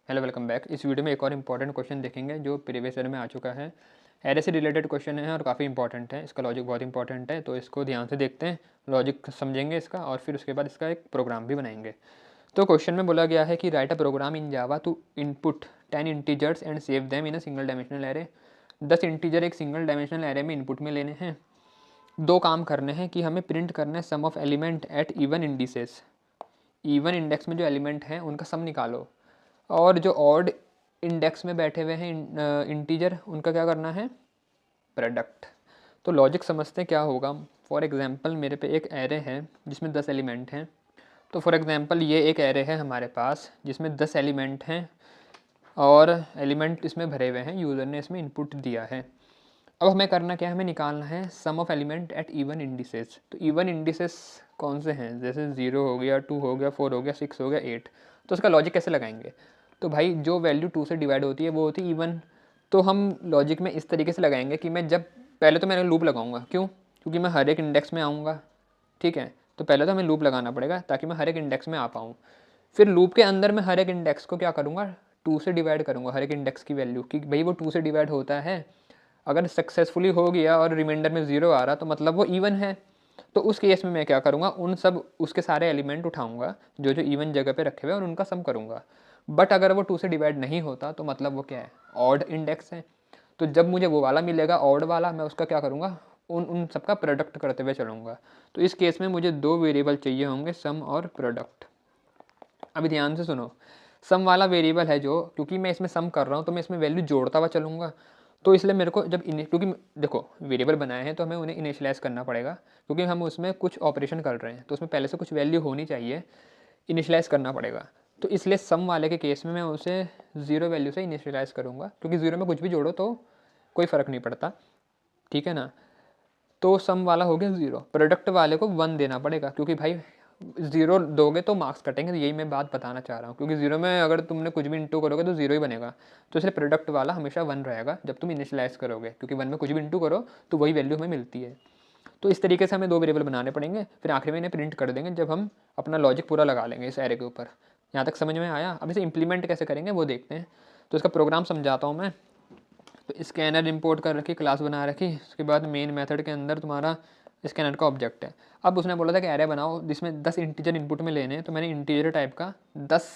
Hello welcome back. इस video में एक और इम्पॉर्टेंट क्वेश्चन देखेंगे जो प्रीवियस ईयर में आ चुका है। एरे से रिलेटेड क्वेश्चन है और काफ़ी इंपॉर्टेंट है। इसका लॉजिक बहुत इंपॉर्टेंट है, तो इसको ध्यान से देखते हैं, लॉजिक समझेंगे इसका और फिर उसके बाद इसका एक प्रोग्राम भी बनाएंगे। तो क्वेश्चन में बोला गया है कि write a program in Java to input 10 integers and save them in a single dimensional array. 10 integer एक सिंगल डायमेंशनल एरे में इनपुट में लेने हैं। दो काम करने हैं कि हमें प्रिंट करना है sum of element at even indices. Even index में जो एलिमेंट हैं उनका सम निकालो, और जो ऑड इंडेक्स में बैठे हुए हैं इंटीजर, उनका क्या करना है, प्रोडक्ट। तो लॉजिक समझते हैं क्या होगा। फॉर एग्जांपल मेरे पे एक एरे है जिसमें 10 एलिमेंट हैं। तो फॉर एग्जांपल ये एक एरे है हमारे पास जिसमें 10 एलिमेंट हैं और एलिमेंट इसमें भरे हुए हैं, यूज़र ने इसमें इनपुट दिया है। अब हमें करना क्या है, हमें निकालना है sum of element at even indices. तो इवन इंडिसेस कौन से हैं, जैसे 0 हो गया, 2 हो गया, 4 हो गया, 6 हो गया, 8। तो उसका लॉजिक कैसे लगाएंगे। तो भाई जो वैल्यू 2 से डिवाइड होती है वो होती है इवन। तो हम लॉजिक में इस तरीके से लगाएंगे कि मैं जब पहले तो मैंने लूप लगाऊंगा, क्यों, क्योंकि मैं हर एक इंडेक्स में आऊँगा, ठीक है। तो पहले तो हमें लूप लगाना पड़ेगा ताकि मैं हर एक इंडेक्स में आ पाऊँ। फिर लूप के अंदर मैं हर एक इंडेक्स को क्या करूँगा, 2 से डिवाइड करूँगा, हर एक इंडेक्स की वैल्यू कि भाई वो 2 से डिवाइड होता है। अगर सक्सेसफुली हो गया और रिमाइंडर में 0 आ रहा तो मतलब वो इवन है। तो उस केस में मैं क्या करूँगा, उन सब उसके सारे एलिमेंट उठाऊँगा जो जो इवन जगह पे रखे हुए हैं और उनका सम करूँगा। बट अगर वो 2 से डिवाइड नहीं होता तो मतलब वो क्या है, ऑड इंडेक्स है। तो जब मुझे वो वाला मिलेगा ऑड वाला, मैं उसका क्या करूँगा, उन उन सबका प्रोडक्ट करते हुए चलूँगा। तो इस केस में मुझे दो वेरिएबल चाहिए होंगे, सम और प्रोडक्ट। अभी ध्यान से सुनो, सम वाला वेरिएबल है जो, क्योंकि मैं इसमें सम कर रहा हूँ तो मैं इसमें वैल्यू जोड़ता हुआ चलूँगा। तो इसलिए मेरे को जब क्योंकि देखो वेरिएबल बनाए हैं तो हमें उन्हें इनिशियलाइज़ करना पड़ेगा, क्योंकि हम उसमें कुछ ऑपरेशन कर रहे हैं तो उसमें पहले से कुछ वैल्यू होनी चाहिए, इनिशियलाइज़ करना पड़ेगा। तो इसलिए सम वाले के केस में मैं उसे 0 वैल्यू से इनिशियलाइज़ करूँगा, क्योंकि 0 में कुछ भी जोड़ो तो कोई फ़र्क नहीं पड़ता, ठीक है ना। तो सम वाला हो गया 0, प्रोडक्ट वाले को 1 देना पड़ेगा, क्योंकि भाई 0 दोगे तो मार्क्स कटेंगे। तो यही मैं बात बताना चाह रहा हूँ, क्योंकि 0 में अगर तुमने कुछ भी इंटू करोगे तो 0 ही बनेगा। तो इसलिए प्रोडक्ट वाला हमेशा 1 रहेगा जब तुम इनिशियलाइज करोगे, क्योंकि 1 में कुछ भी इंटू करो तो वही वैल्यू हमें मिलती है। तो इस तरीके से हमें दो वेरिएबल बनाने पड़ेंगे, फिर आखिर में इन्हें प्रिंट कर देंगे जब हम अपना लॉजिक पूरा लगा लेंगे इस एरे के ऊपर। यहाँ तक समझ में आया। अब इसे इंप्लीमेंट कैसे करेंगे वो देखते हैं। तो इसका प्रोग्राम समझाता हूँ मैं। तो स्कैनर इंपोर्ट कर रखी, क्लास बना रखी, उसके बाद मेन मेथड के अंदर तुम्हारा स्कैनर का ऑब्जेक्ट है। अब उसने बोला था कि एरे बनाओ जिसमें 10 इंटीजर इनपुट में लेने हैं, तो मैंने इंटीजर टाइप का 10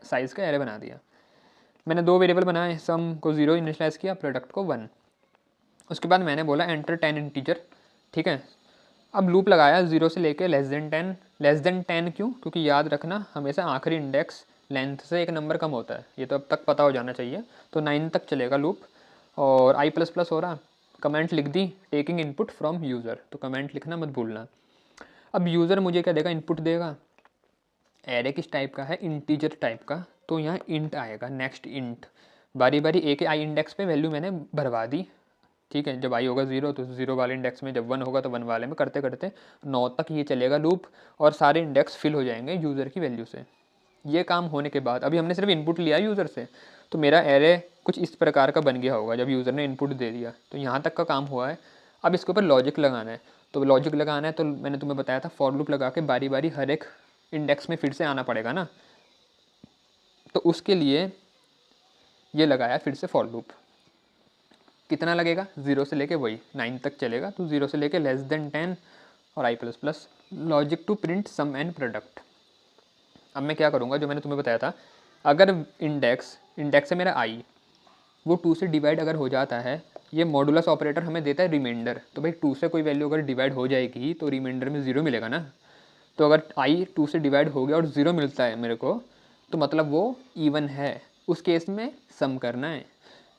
साइज़ का एरे बना दिया। मैंने दो वेरिएबल बनाए, सम को 0 इनिशियलाइज़ किया, प्रोडक्ट को 1। उसके बाद मैंने बोला एंटर 10 इंटीजर, ठीक है। अब लूप लगाया 0 से लेके लेस देन 10 क्यों, क्योंकि याद रखना हमेशा आखिरी इंडेक्स लेंथ से एक नंबर कम होता है, ये तो अब तक पता हो जाना चाहिए। तो 9 तक चलेगा लूप। और आई प्लस प्लस हो रहा, कमेंट लिख दी टेकिंग इनपुट फ्रॉम यूज़र, तो कमेंट लिखना मत भूलना। अब यूज़र मुझे क्या देगा, इनपुट देगा। एरे किस टाइप का है, इंटीजर टाइप का, तो यहाँ इंट आएगा, नेक्स्ट इंट। बारी बारी एक आई इंडेक्स पे वैल्यू मैंने भरवा दी, ठीक है। जब आई होगा 0 तो 0 वाले इंडेक्स में, जब 1 होगा तो 1 वाले में, करते करते 9 तक ये चलेगा लूप और सारे इंडेक्स फिल हो जाएंगे यूज़र की वैल्यू से। ये काम होने के बाद अभी हमने सिर्फ इनपुट लिया यूज़र से, तो मेरा एरे कुछ इस प्रकार का बन गया होगा जब यूज़र ने इनपुट दे दिया। तो यहाँ तक का काम हुआ है। अब इसके ऊपर लॉजिक लगाना है। तो लॉजिक लगाना है तो मैंने तुम्हें बताया था फॉर लूप लगा के बारी बारी हर एक इंडेक्स में फिर से आना पड़ेगा ना। तो उसके लिए ये लगाया फिर से फॉर लूप। कितना लगेगा, 0 से लेके वही 9 तक चलेगा, तो 0 से लेके लेस देन 10 और I plus plus, logic to print sum and product. अब मैं क्या करूँगा, जो मैंने तुम्हें बताया था, अगर इंडेक्स है मेरा आई, वो 2 से डिवाइड अगर हो जाता है, ये मॉडुलस ऑपरेटर हमें देता है रिमाइंडर। तो भाई 2 से कोई वैल्यू अगर डिवाइड हो जाएगी तो रिमाइंडर में 0 मिलेगा ना। तो अगर आई 2 से डिवाइड हो गया और 0 मिलता है मेरे को, तो मतलब वो इवन है। उस केस में सम करना है।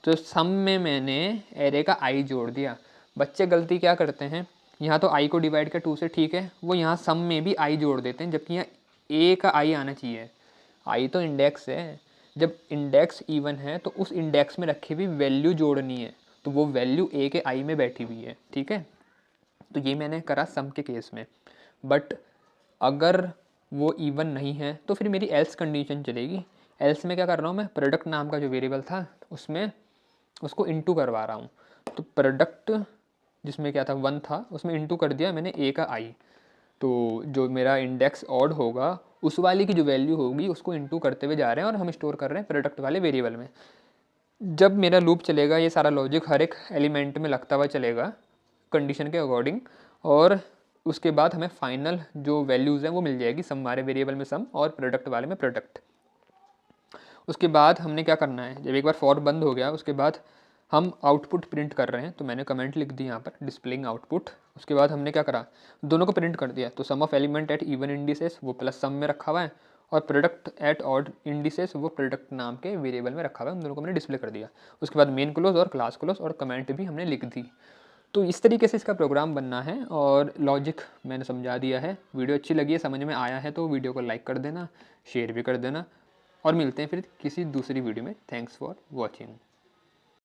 तो सम में मैंने एरे का आई जोड़ दिया। बच्चे गलती क्या करते हैं, यहाँ तो आई को डिवाइड कर 2 से, ठीक है, वो यहाँ सम में भी आई जोड़ देते हैं, जबकि यहाँ ए का आई आना चाहिए। आई तो इंडेक्स है, जब इंडेक्स इवन है तो उस इंडेक्स में रखी हुई वैल्यू जोड़नी है, तो वो वैल्यू ए के आई में बैठी हुई है, ठीक है। तो ये मैंने करा सम के केस में। बट अगर वो इवन नहीं है तो फिर मेरी एल्स कंडीशन चलेगी। एल्स में क्या कर रहा हूँ मैं, प्रोडक्ट नाम का जो वेरिएबल था उसमें उसको इंटू करवा रहा हूँ। तो प्रोडक्ट जिसमें क्या था 1 था, उसमें इंटू कर दिया मैंने ए का आई। तो जो मेरा इंडेक्स ऑड होगा उस वाली की जो वैल्यू होगी उसको इनटू करते हुए जा रहे हैं और हम स्टोर कर रहे हैं प्रोडक्ट वाले वेरिएबल में। जब मेरा लूप चलेगा ये सारा लॉजिक हर एक एलिमेंट में लगता हुआ चलेगा कंडीशन के अकॉर्डिंग, और उसके बाद हमें फाइनल जो वैल्यूज़ हैं वो मिल जाएगी, सम वाले वेरिएबल में सम और प्रोडक्ट वाले में प्रोडक्ट। उसके बाद हमने क्या करना है, जब एक बार फॉर बंद हो गया उसके बाद हम आउटपुट प्रिंट कर रहे हैं, तो मैंने कमेंट लिख दी यहाँ पर डिस्प्लेइंग आउटपुट। उसके बाद हमने क्या करा, दोनों को प्रिंट कर दिया, तो sum of element at even indices वो प्लस सम में रखा हुआ है, और प्रोडक्ट एट ऑड इंडिसेस वो प्रोडक्ट नाम के वेरिएबल में रखा हुआ है, उन दोनों को मैंने डिस्प्ले कर दिया। उसके बाद मेन क्लोज और क्लास क्लोज और कमेंट भी हमने लिख दी। तो इस तरीके से इसका प्रोग्राम बनना है, और लॉजिक मैंने समझा दिया है। वीडियो अच्छी लगी है, समझ में आया है तो वीडियो को लाइक कर देना, शेयर भी कर देना, और मिलते हैं फिर किसी दूसरी वीडियो में। Thanks for watching.